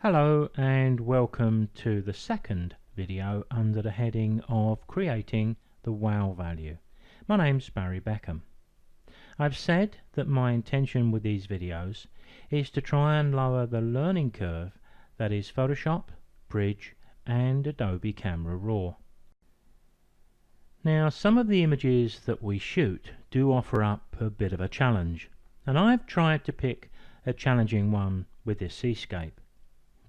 Hello and welcome to the second video under the heading of creating the wow value. My name's Barry Beckham. I've said that my intention with these videos is to try and lower the learning curve that is Photoshop, Bridge and Adobe Camera Raw. Now some of the images that we shoot do offer up a bit of a challenge, and I've tried to pick a challenging one with this Seascape.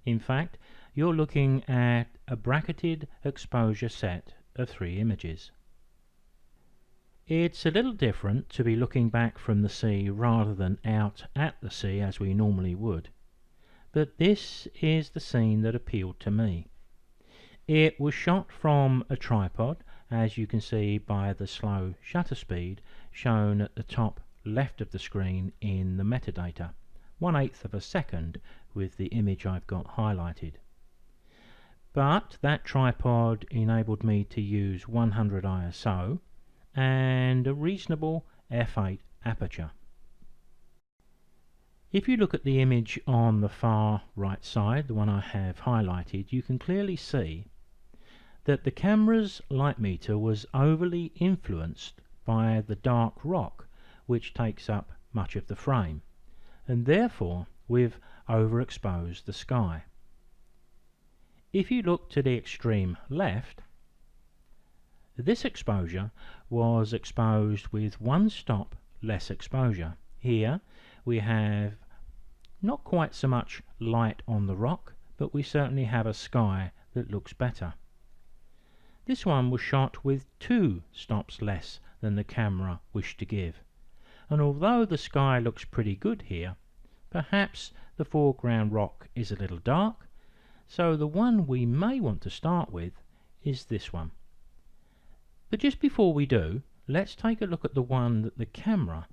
In fact, you're looking at a bracketed exposure set of 3 images. It's a little different to be looking back from the sea rather than out at the sea as we normally would, but this is the scene that appealed to me. It was shot from a tripod, as you can see by the slow shutter speed shown at the top left of the screen in the metadata, 1/8 of a second with the image I've got highlighted. But that tripod enabled me to use 100 ISO and a reasonable f8 aperture. If you look at the image on the far right side, the one I have highlighted, you can clearly see that the camera's light meter was overly influenced by the dark rock which takes up much of the frame, and therefore we've overexposed the sky. If you look to the extreme left, this exposure was exposed with 1 stop less exposure. Here we have not quite so much light on the rock, but we certainly have a sky that looks better. This one was shot with 2 stops less than the camera wished to give, and although the sky looks pretty good here, perhaps the foreground rock is a little dark, so the one we may want to start with is this one. But just before we do, let's take a look at the one that the camera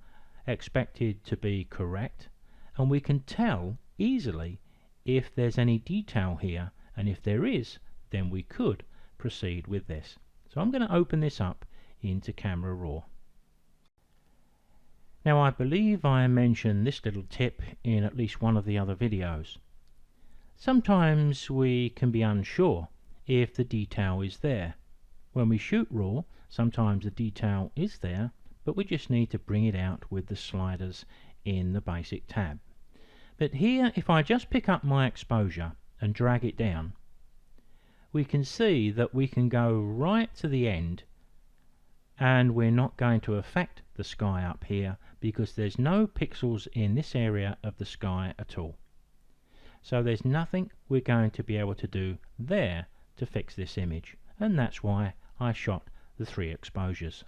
expected to be correct, and we can tell easily if there's any detail here, and if there is, then we could proceed with this. So I'm going to open this up into Camera Raw. Now I believe I mentioned this little tip in at least one of the other videos. Sometimes we can be unsure if the detail is there. When we shoot RAW, sometimes the detail is there, but we just need to bring it out with the sliders in the basic tab. But here, if I just pick up my exposure and drag it down, we can see that we can go right to the end, and we're not going to affect the sky up here because there's no pixels in this area of the sky at all. So there's nothing we're going to be able to do there to fix this image, and that's why I shot the 3 exposures.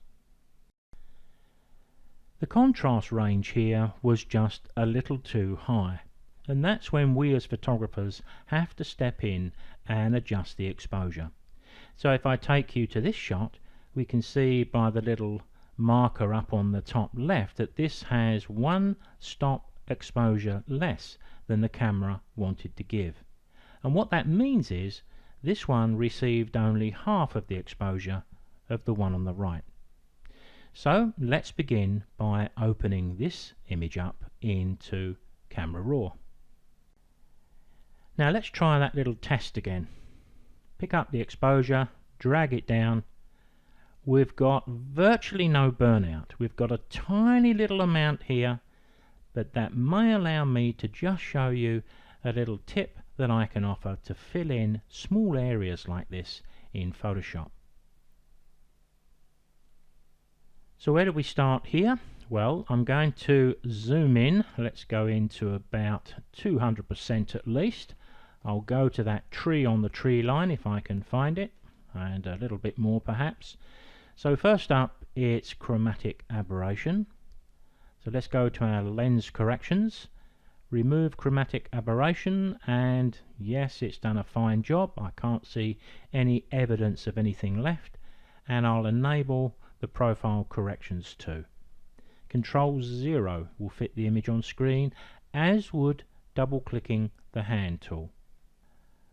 The contrast range here was just a little too high, and that's when we as photographers have to step in and adjust the exposure. So if I take you to this shot, we can see by the little marker up on the top left that this has 1 stop exposure less than the camera wanted to give. And what that means is this one received only half of the exposure of the one on the right. So let's begin by opening this image up into Camera Raw. Now let's try that little test again. Pick up the exposure, drag it down. We've got virtually no burnout. We've got a tiny little amount here, but that may allow me to just show you a little tip that I can offer to fill in small areas like this in Photoshop. So where do we start here? Well, I'm going to zoom in. Let's go into about 200% at least. I'll go to that tree on the tree line if I can find it, and a little bit more perhaps. So first up, it's chromatic aberration. So let's go to our lens corrections, remove chromatic aberration, and yes, it's done a fine job. I can't see any evidence of anything left, and I'll enable the profile corrections too. Control 0 will fit the image on screen, as would double clicking the hand tool.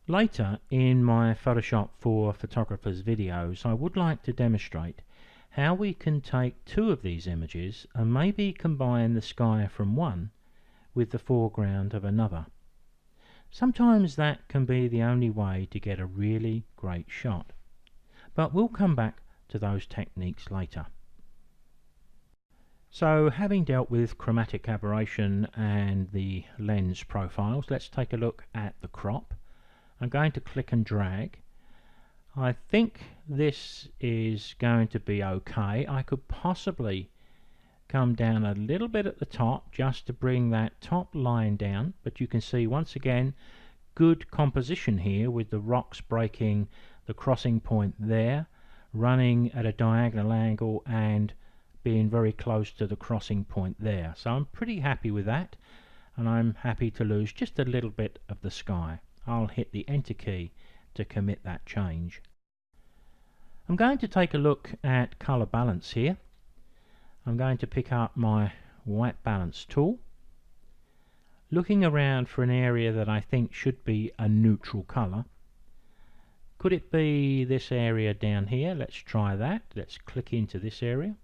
Later in my Photoshop for Photographers videos, I would like to demonstrate how we can take 2 of these images and maybe combine the sky from one with the foreground of another. Sometimes that can be the only way to get a really great shot. But we'll come back to those techniques later. So having dealt with chromatic aberration and the lens profiles, let's take a look at the crop. I'm going to click and drag. I think this is going to be okay. I could possibly come down a little bit at the top just to bring that top line down, but you can see once again good composition here with the rocks breaking the crossing point there, running at a diagonal angle and being very close to the crossing point there. So I'm pretty happy with that, and I'm happy to lose just a little bit of the sky. I'll hit the enter key to commit that change. I'm going to take a look at color balance here. I'm going to pick up my white balance tool, looking around for an area that I think should be a neutral color. Could it be this area down here? Let's try that. Let's click into this area.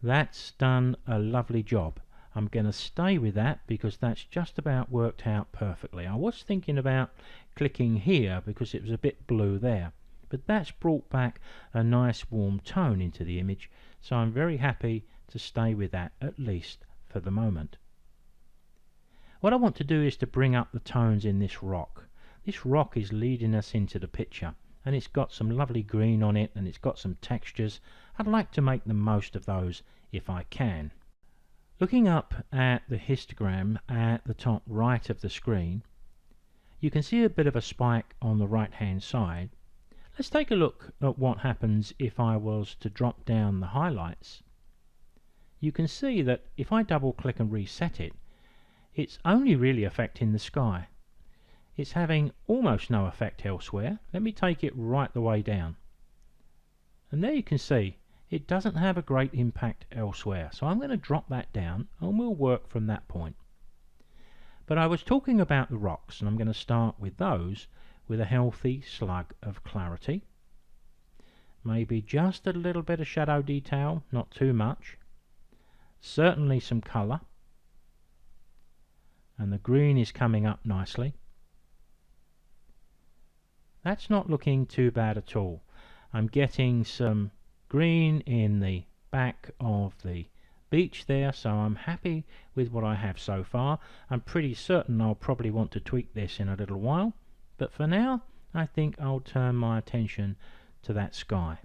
That's done a lovely job. I'm going to stay with that because that's just about worked out perfectly. I was thinking about clicking here because it was a bit blue there, but that's brought back a nice warm tone into the image, so I'm very happy to stay with that, at least for the moment. What I want to do is to bring up the tones in this rock. This rock is leading us into the picture, and it's got some lovely green on it, and it's got some textures. I'd like to make the most of those if I can. Looking up at the histogram at the top right of the screen, you can see a bit of a spike on the right hand side. Let's take a look at what happens if I was to drop down the highlights. You can see that if I double click and reset it, it's only really affecting the sky. It's having almost no effect elsewhere. Let me take it right the way down. And there you can see it doesn't have a great impact elsewhere. So I'm going to drop that down and we'll work from that point. But I was talking about the rocks, and I'm going to start with those with a healthy slug of clarity. Maybe just a little bit of shadow detail, not too much. Certainly some colour. And the green is coming up nicely. That's not looking too bad at all. I'm getting some green in the back of the beach there, so I'm happy with what I have so far. I'm pretty certain I'll probably want to tweak this in a little while, but for now I think I'll turn my attention to that sky.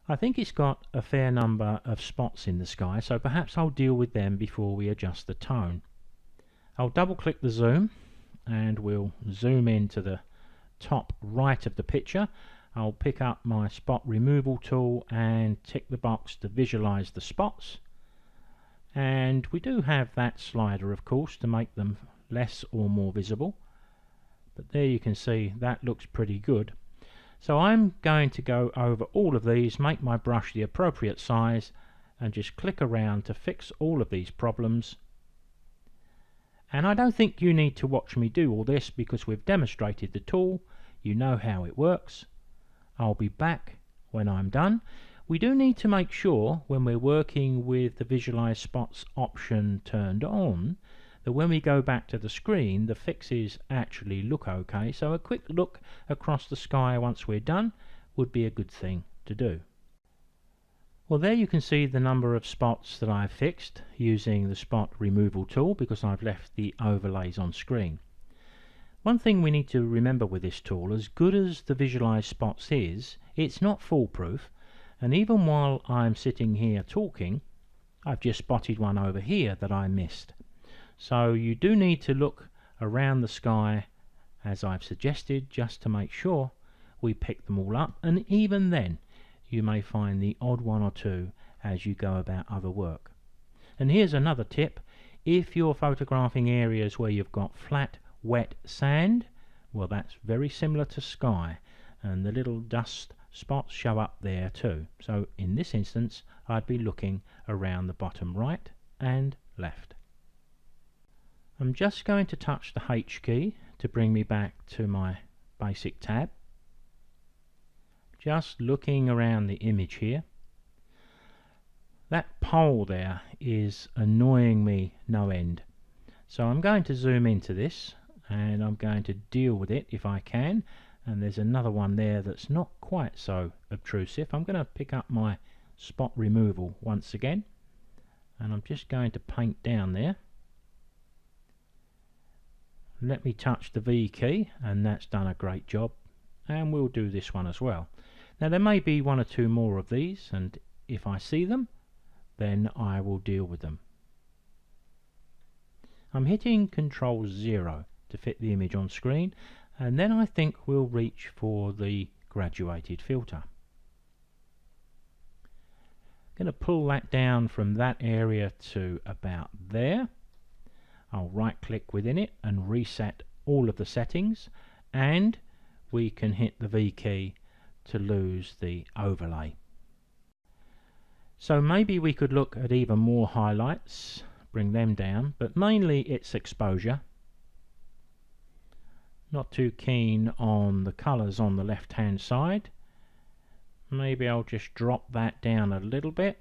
I think it's got a fair number of spots in the sky, so perhaps I'll deal with them before we adjust the tone. I'll double click the zoom and we'll zoom into the top right of the picture. I'll pick up my spot removal tool and tick the box to visualize the spots, and we do have that slider of course to make them less or more visible, but there you can see that looks pretty good. So I'm going to go over all of these, make my brush the appropriate size, and just click around to fix all of these problems. And I don't think you need to watch me do all this because we've demonstrated the tool, you know how it works. I'll be back when I'm done. We do need to make sure when we're working with the visualize spots option turned on that when we go back to the screen the fixes actually look okay, so a quick look across the sky once we're done would be a good thing to do. Well, there you can see the number of spots that I've fixed using the spot removal tool because I've left the overlays on screen. One thing we need to remember with this tool, as good as the visualize spots is, it's not foolproof, and even while I'm sitting here talking, I've just spotted one over here that I missed. So you do need to look around the sky as I've suggested just to make sure we pick them all up, and even then you may find the odd one or two as you go about other work. And here's another tip: if you're photographing areas where you've got flat wet sand, well, that's very similar to sky, and the little dust spots show up there too. So in this instance I'd be looking around the bottom right and left. I'm just going to touch the H key to bring me back to my basic tab. Just looking around the image here. That pole there is annoying me no end. So I'm going to zoom into this and I'm going to deal with it if I can. And there's another one there that's not quite so obtrusive. I'm going to pick up my spot removal once again, and I'm just going to paint down there. Let me touch the V key, and that's done a great job, and we'll do this one as well. Now there may be one or two more of these, and if I see them, then I will deal with them. I'm hitting Control 0 to fit the image on screen, and then I think we'll reach for the graduated filter. I'm going to pull that down from that area to about there. I'll right click within it and reset all of the settings, and we can hit the V key to lose the overlay. So maybe we could look at even more highlights, bring them down, but mainly it's exposure. Not too keen on the colours on the left hand side. Maybe I'll just drop that down a little bit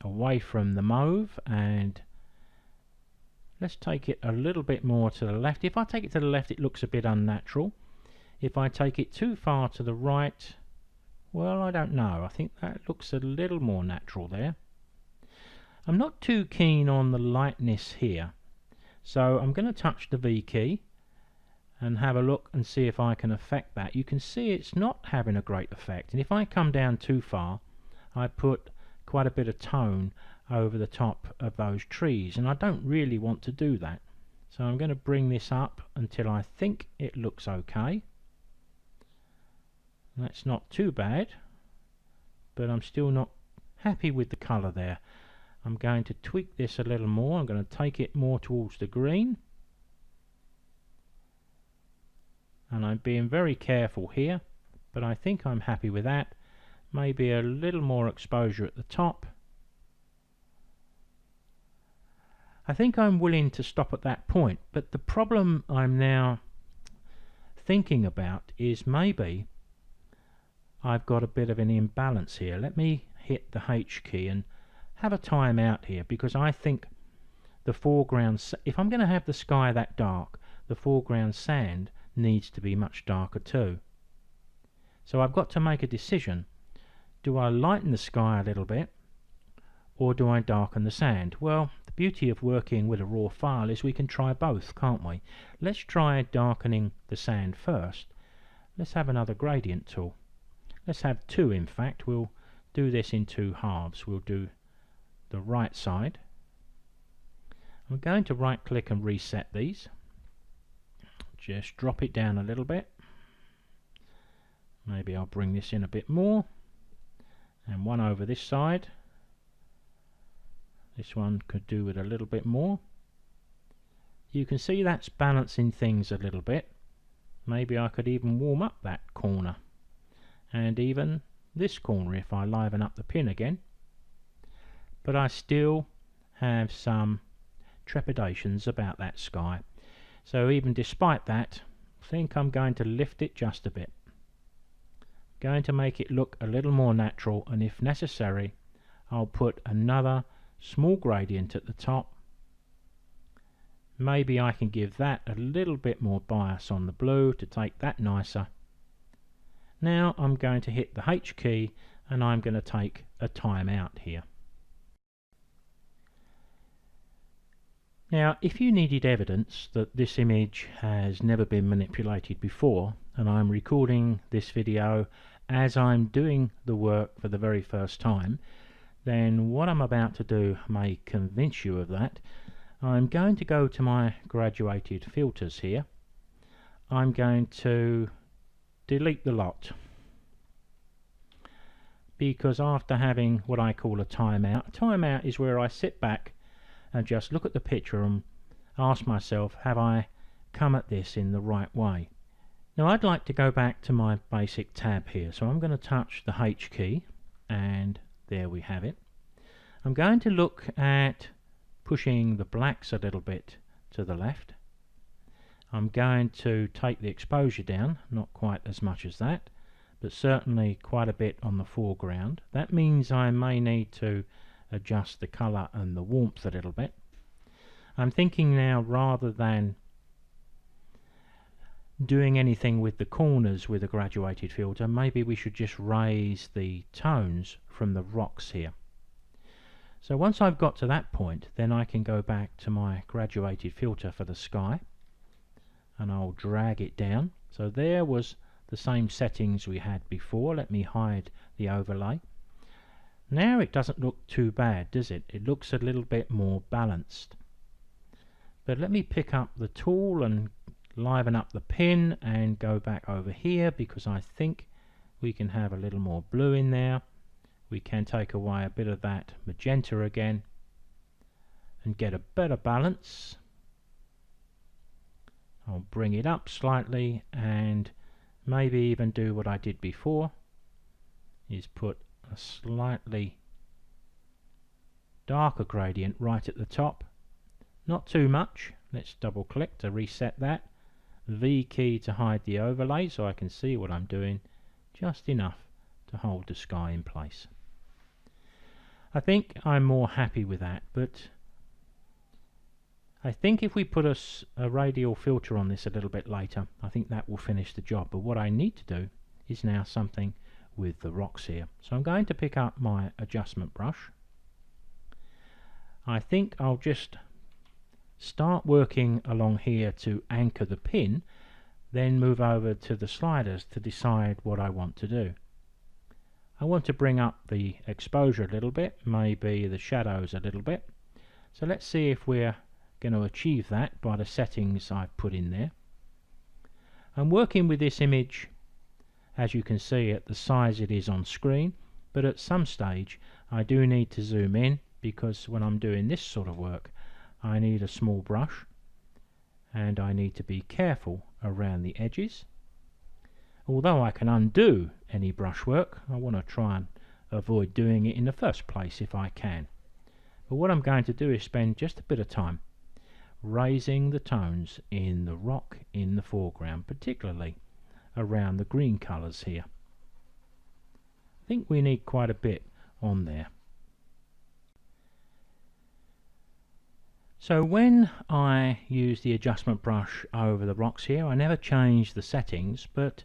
away from the mauve, and let's take it a little bit more to the left. If I take it to the left, it looks a bit unnatural. If I take it too far to the right, well, I don't know. I think that looks a little more natural there. I'm not too keen on the lightness here, so I'm going to touch the V key and have a look and see if I can affect that. You can see it's not having a great effect, and if I come down too far, I put quite a bit of tone over the top of those trees, and I don't really want to do that. So I'm going to bring this up until I think it looks okay. That's not too bad, but I'm still not happy with the colour there. I'm going to tweak this a little more. I'm going to take it more towards the green, and I'm being very careful here, but I think I'm happy with that. Maybe a little more exposure at the top. I think I'm willing to stop at that point, but the problem I'm now thinking about is maybe I've got a bit of an imbalance here. Let me hit the H key and have a time out here, because I think the foreground, if I'm going to have the sky that dark, the foreground sand needs to be much darker too. So I've got to make a decision. Do I lighten the sky a little bit, or do I darken the sand? Well, the beauty of working with a raw file is we can try both, can't we? Let's try darkening the sand first. Let's have another gradient tool. Let's have two, in fact. We'll do this in two halves. We'll do the right side. I'm going to right click and reset these. Just drop it down a little bit. Maybe I'll bring this in a bit more, and one over this side. This one could do with a little bit more. You can see that's balancing things a little bit. Maybe I could even warm up that corner, and even this corner if I liven up the pin again. But I still have some trepidations about that sky. So even despite that, I think I'm going to lift it just a bit. Going to make it look a little more natural, and if necessary I'll put another small gradient at the top. Maybe I can give that a little bit more bias on the blue to take that nicer. Now I'm going to hit the H key and I'm going to take a time out here. Now if you needed evidence that this image has never been manipulated before, and I'm recording this video as I'm doing the work for the very first time, then what I'm about to do may convince you of that. I'm going to go to my graduated filters here. I'm going to delete the lot, because after having what I call a timeout is where I sit back and just look at the picture and ask myself, have I come at this in the right way? Now I'd like to go back to my basic tab here, so I'm going to touch the H key, and there we have it. I'm going to look at pushing the blacks a little bit to the left. I'm going to take the exposure down, not quite as much as that, but certainly quite a bit on the foreground. That means I may need to adjust the colour and the warmth a little bit. I'm thinking now, rather than doing anything with the corners with a graduated filter, maybe we should just raise the tones from the rocks here. So once I've got to that point, then I can go back to my graduated filter for the sky, and I'll drag it down. So there was the same settings we had before. Let me hide the overlay. Now it doesn't look too bad, does it? It looks a little bit more balanced. But let me pick up the tool and liven up the pin and go back over here, because I think we can have a little more blue in there. We can take away a bit of that magenta again and get a better balance. I'll bring it up slightly and maybe even do what I did before, is put a slightly darker gradient right at the top. Not too much. Let's double click to reset that. V key to hide the overlay so I can see what I'm doing, just enough to hold the sky in place. I think I'm more happy with that, but I think if we put a radial filter on this a little bit later, I think that will finish the job. But what I need to do is now something with the rocks here. So I'm going to pick up my adjustment brush. I think I'll just start working along here to anchor the pin, then move over to the sliders to decide what I want to do. I want to bring up the exposure a little bit, maybe the shadows a little bit. So let's see if we're going to achieve that by the settings I've put in there. I'm working with this image, as you can see, at the size it is on screen, but at some stage I do need to zoom in, because when I'm doing this sort of work I need a small brush and I need to be careful around the edges. Although I can undo any brushwork, I want to try and avoid doing it in the first place if I can. But what I'm going to do is spend just a bit of time raising the tones in the rock in the foreground, particularly around the green colours here. I think we need quite a bit on there. So when I use the adjustment brush over the rocks here, I never changed the settings, but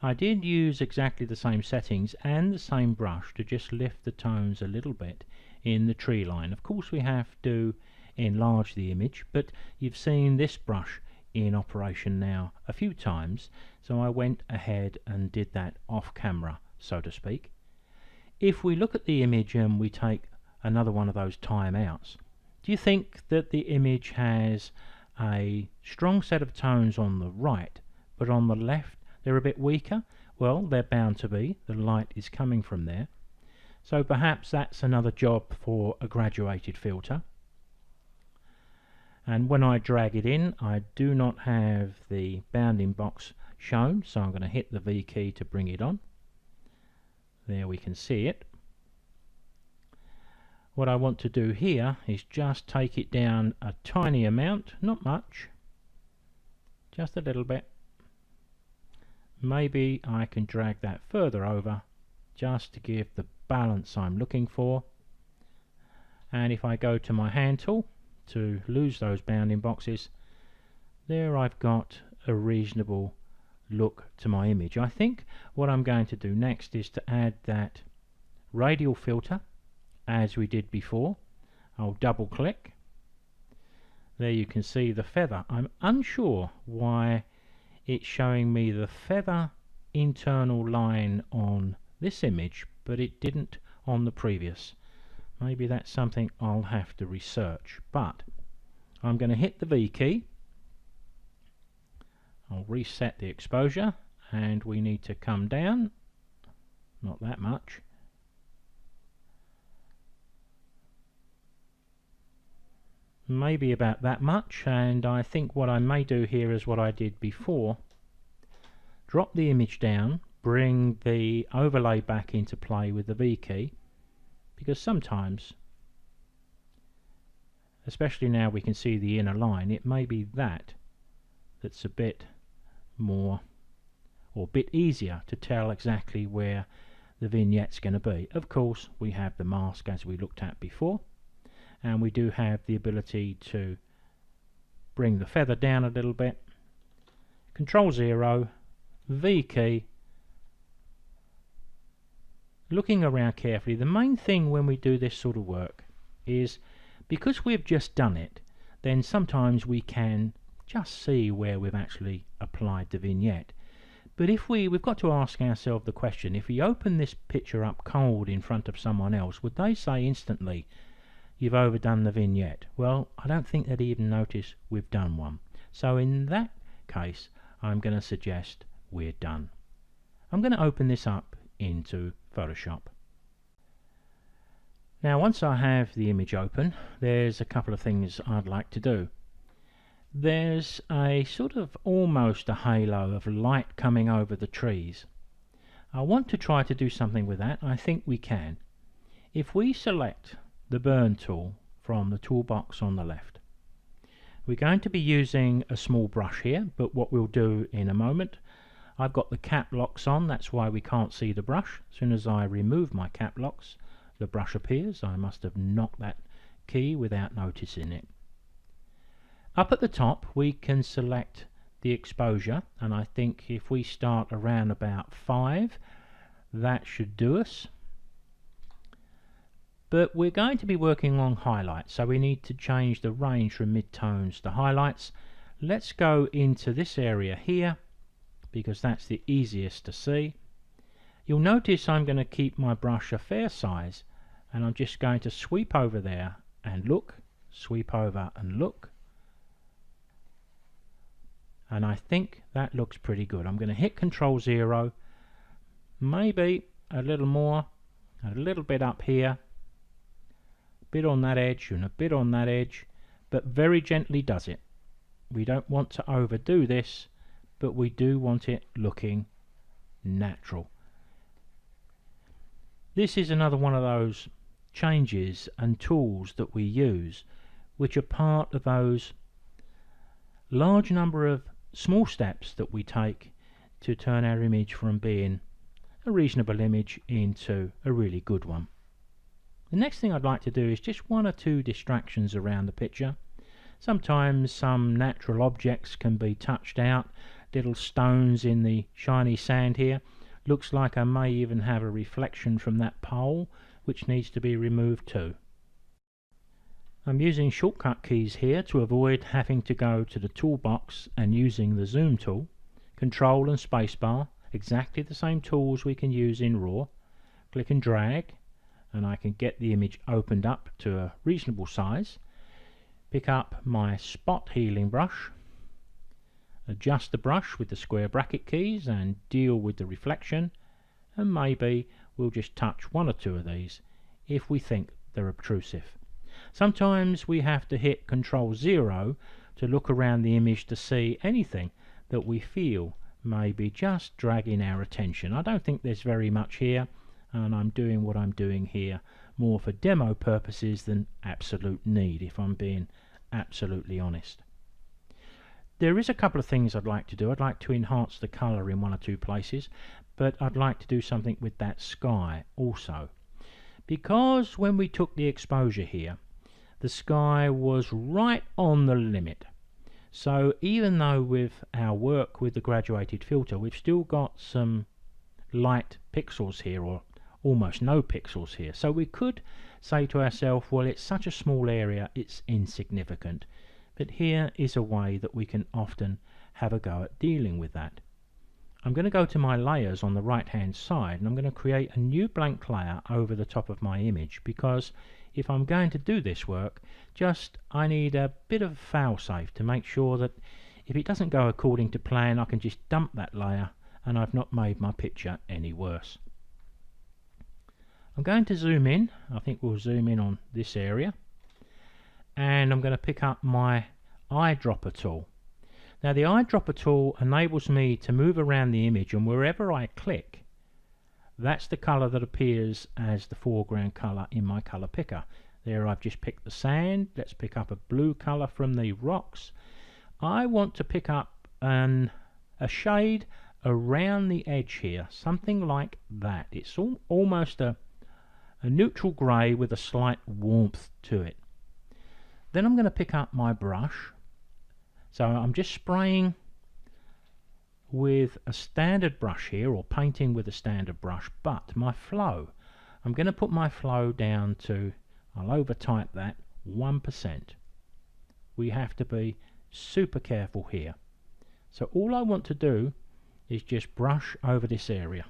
I did use exactly the same settings and the same brush to just lift the tones a little bit in the tree line. Of course we have to enlarge the image, but you've seen this brush in operation now a few times, so I went ahead and did that off camera, so to speak. If we look at the image and we take another one of those timeouts, do you think that the image has a strong set of tones on the right, but on the left they're a bit weaker? Well, they're bound to be. The light is coming from there. So perhaps that's another job for a graduated filter. And when I drag it in, I do not have the bounding box shown, so I'm going to hit the V key to bring it on. There we can see it. What I want to do here is just take it down a tiny amount, not much, just a little bit. Maybe I can drag that further over just to give the balance I'm looking for. And if I go to my hand tool to lose those bounding boxes, there I've got a reasonable look to my image. I think what I'm going to do next is to add that radial filter as we did before. I'll double click. There you can see the feather. I'm unsure why it's showing me the feather internal line on this image, but it didn't on the previous. Maybe that's something I'll have to research, but I'm going to hit the V key. I'll reset the exposure, and we need to come down, not that much. Maybe about that much, and I think what I may do here is what I did before. Drop the image down, bring the overlay back into play with the V key, because sometimes, especially now we can see the inner line, it may be that's a bit more or a bit easier to tell exactly where the vignette's going to be. Of course we have the mask as we looked at before, and we do have the ability to bring the feather down a little bit, Control 0, V key, looking around carefully. The main thing when we do this sort of work is, because we've just done it, then sometimes we can just see where we've actually applied the vignette. But if we've got to ask ourselves the question, if we open this picture up cold in front of someone else, would they say instantly, you've overdone the vignette? Well, I don't think they'd even notice we've done one. So in that case, I'm going to suggest we're done. I'm going to open this up into Photoshop. Now once I have the image open, there's a couple of things I'd like to do. There's a sort of almost a halo of light coming over the trees. I want to try to do something with that. I think we can. If we select the burn tool from the toolbox on the left, we're going to be using a small brush here, but what we'll do in a moment, I've got the cap locks on, that's why we can't see the brush. As soon as I remove my cap locks, the brush appears. I must have knocked that key without noticing it. Up at the top we can select the exposure, and I think if we start around about 5, that should do us. But we're going to be working on highlights, so we need to change the range from mid-tones to highlights. Let's go into this area here, because that's the easiest to see. You'll notice I'm going to keep my brush a fair size, and I'm just going to sweep over there and look, sweep over and look. And I think that looks pretty good. I'm going to hit Control 0, maybe a little more, a little bit up here, a bit on that edge and a bit on that edge, but very gently does it. We don't want to overdo this, but we do want it looking natural. This is another one of those changes and tools that we use, which are part of those large number of small steps that we take to turn our image from being a reasonable image into a really good one. The next thing I'd like to do is just 1 or 2 distractions around the picture. Sometimes some natural objects can be touched out, little stones in the shiny sand here. Looks like I may even have a reflection from that pole, which needs to be removed too. I'm using shortcut keys here to avoid having to go to the toolbox and using the zoom tool. Control and spacebar, exactly the same tools we can use in RAW. Click and drag, and I can get the image opened up to a reasonable size. Pick up my spot healing brush, adjust the brush with the square bracket keys and deal with the reflection, and maybe we'll just touch 1 or 2 of these if we think they're obtrusive. Sometimes we have to hit Control 0 to look around the image to see anything that we feel may be just dragging our attention. I don't think there's very much here, and I'm doing what I'm doing here more for demo purposes than absolute need, if I'm being absolutely honest. There is a couple of things I'd like to do. I'd like to enhance the colour in 1 or 2 places, but I'd like to do something with that sky also. Because when we took the exposure here, the sky was right on the limit. So even though with our work with the graduated filter, we've still got some light pixels here, or almost no pixels here. So we could say to ourselves, well, it's such a small area, it's insignificant. But here is a way that we can often have a go at dealing with that. I'm going to go to my layers on the right hand side, and I'm going to create a new blank layer over the top of my image, because if I'm going to do this work, I need a bit of fail-safe to make sure that if it doesn't go according to plan, I can just dump that layer and I've not made my picture any worse. I'm going to zoom in. I think we'll zoom in on this area, and I'm going to pick up my eyedropper tool. Now the eyedropper tool enables me to move around the image, and wherever I click, that's the colour that appears as the foreground colour in my colour picker. There I've just picked the sand. Let's pick up a blue colour from the rocks. I want to pick up a shade around the edge here, something like that. It's almost a neutral grey with a slight warmth to it. Then I'm going to pick up my brush, So I'm just spraying with a standard brush here, or painting with a standard brush, but my flow, I'm going to put my flow down to, I'll over type that, 1%. We have to be super careful here. So all I want to do is just brush over this area.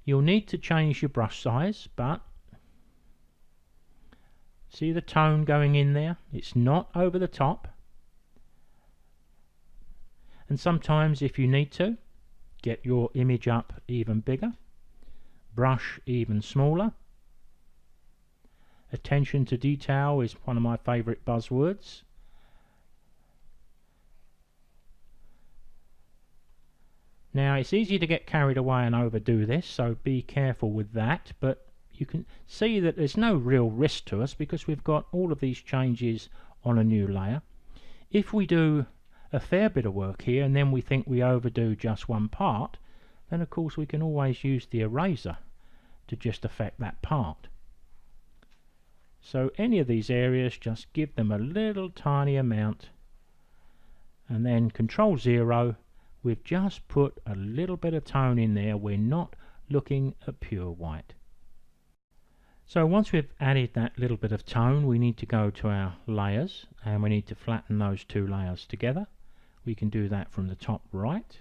You'll need to change your brush size, but see the tone going in there? It's not over the top. And sometimes if you need to, get your image up even bigger, brush even smaller. Attention to detail is one of my favourite buzzwords. Now it's easy to get carried away and overdo this, so be careful with that, but you can see that there's no real risk to us because we've got all of these changes on a new layer. If we do a fair bit of work here and then we think we overdo just one part, then of course we can always use the eraser to just affect that part. So any of these areas, just give them a little tiny amount, and then Control 0. We've just put a little bit of tone in there. We're not looking at pure white. So once we've added that little bit of tone, we need to go to our layers and we need to flatten those two layers together. We can do that from the top right.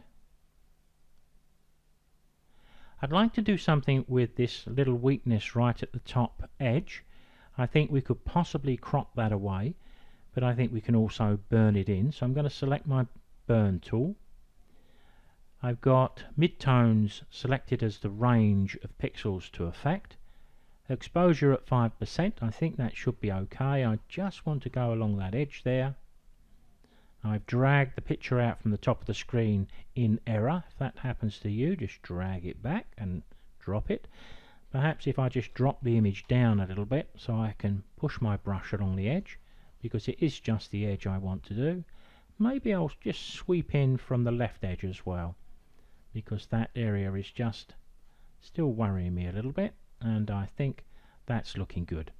I'd like to do something with this little weakness right at the top edge. I think we could possibly crop that away, but I think we can also burn it in. So I'm going to select my burn tool. I've got midtones selected as the range of pixels to affect. Exposure at 5%, I think that should be okay. I just want to go along that edge there. I've dragged the picture out from the top of the screen in error. If that happens to you, just drag it back and drop it. Perhaps if I just drop the image down a little bit so I can push my brush along the edge, because it is just the edge I want to do. Maybe I'll just sweep in from the left edge as well, because that area is just still worrying me a little bit, and I think that's looking good.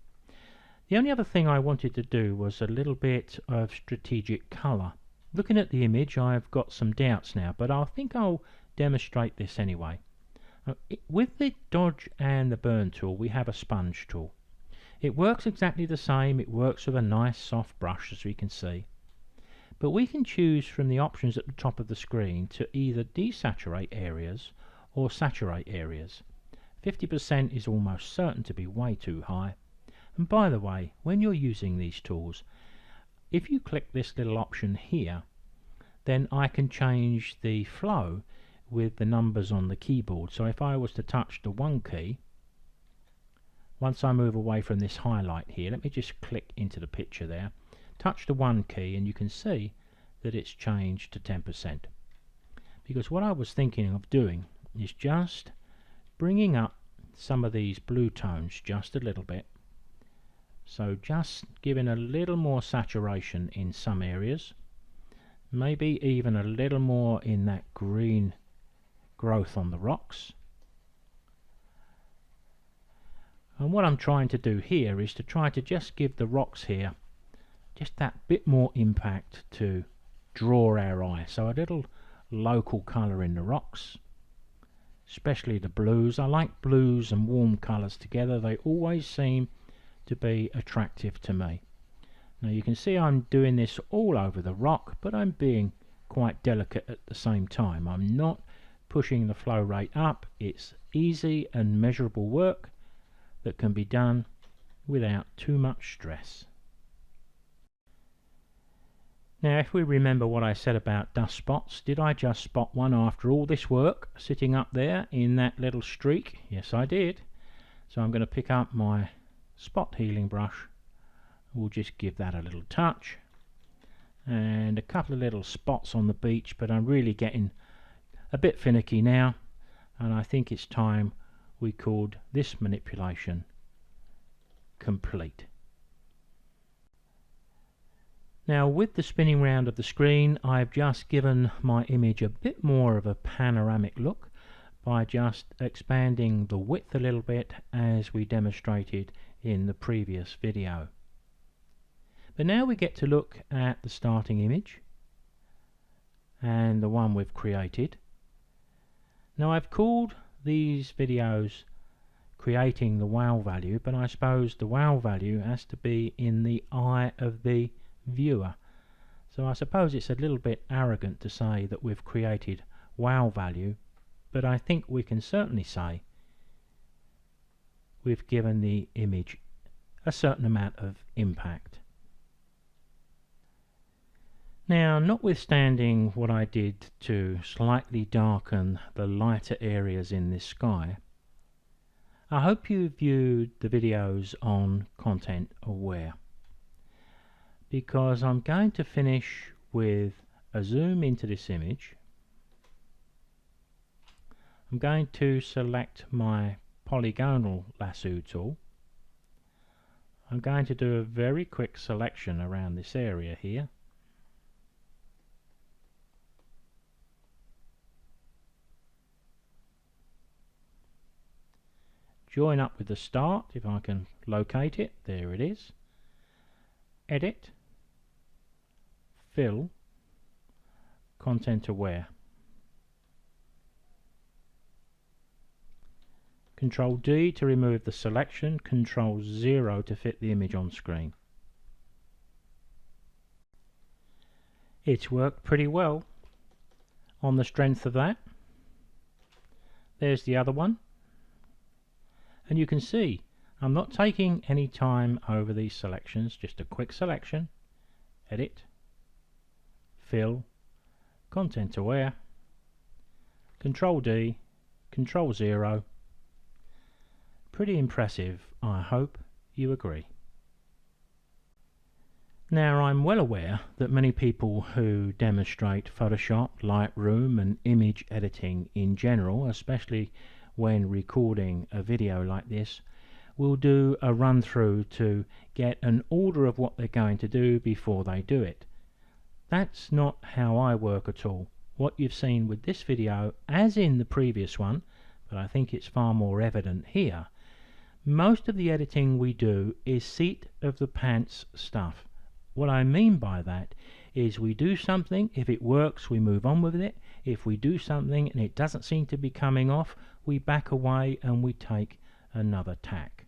The only other thing I wanted to do was a little bit of strategic colour. Looking at the image, I've got some doubts now, but I think I'll demonstrate this anyway. With the dodge and the burn tool, we have a sponge tool. It works exactly the same. It works with a nice soft brush, as we can see. But we can choose from the options at the top of the screen to either desaturate areas or saturate areas. 50% is almost certain to be way too high. And by the way, when you're using these tools, if you click this little option here, then I can change the flow with the numbers on the keyboard. So if I was to touch the 1 key, once I move away from this highlight here, let me just click into the picture there, touch the 1 key, and you can see that it's changed to 10%. Because what I was thinking of doing is just bringing up some of these blue tones just a little bit. So just giving a little more saturation in some areas, maybe even a little more in that green growth on the rocks. And what I'm trying to do here is to try to just give the rocks here just that bit more impact to draw our eye. So a little local colour in the rocks, especially the blues. I like blues and warm colours together. They always seem to be attractive to me. Now you can see I'm doing this all over the rock, but I'm being quite delicate at the same time. I'm not pushing the flow rate up. It's easy and measurable work that can be done without too much stress. Now if we remember what I said about dust spots, did I just spot one after all this work sitting up there in that little streak? Yes, I did. So I'm going to pick up my spot healing brush. We'll just give that a little touch, and a couple of little spots on the beach, but I'm really getting a bit finicky now, and I think it's time we called this manipulation complete. Now with the spinning round of the screen, I've just given my image a bit more of a panoramic look by just expanding the width a little bit as we demonstrated in the previous video. But now we get to look at the starting image and the one we've created. Now I've called these videos creating the wow value, but I suppose the wow value has to be in the eye of the viewer. So I suppose it's a little bit arrogant to say that we've created wow value, but I think we can certainly say we've given the image a certain amount of impact. Now, notwithstanding what I did to slightly darken the lighter areas in this sky, I hope you viewed the videos on content aware, because I'm going to finish with a zoom into this image. I'm going to select my polygonal lasso tool. I'm going to do a very quick selection around this area here. Join up with the start, if I can locate it. There it is. Edit, fill, content aware. Control D to remove the selection, Control 0 to fit the image on screen. It's worked pretty well. On the strength of that, there's the other one. And you can see I'm not taking any time over these selections, just a quick selection, edit, fill, content aware, Control D, Control 0. Pretty impressive, I hope you agree. Now, I'm well aware that many people who demonstrate Photoshop, Lightroom and image editing in general, especially when recording a video like this, will do a run through to get an order of what they're going to do before they do it. That's not how I work at all. What you've seen with this video, as in the previous one, but I think it's far more evident here, most of the editing we do is seat of the pants stuff. What I mean by that is we do something, if it works we move on with it. If we do something and it doesn't seem to be coming off, we back away and we take another tack.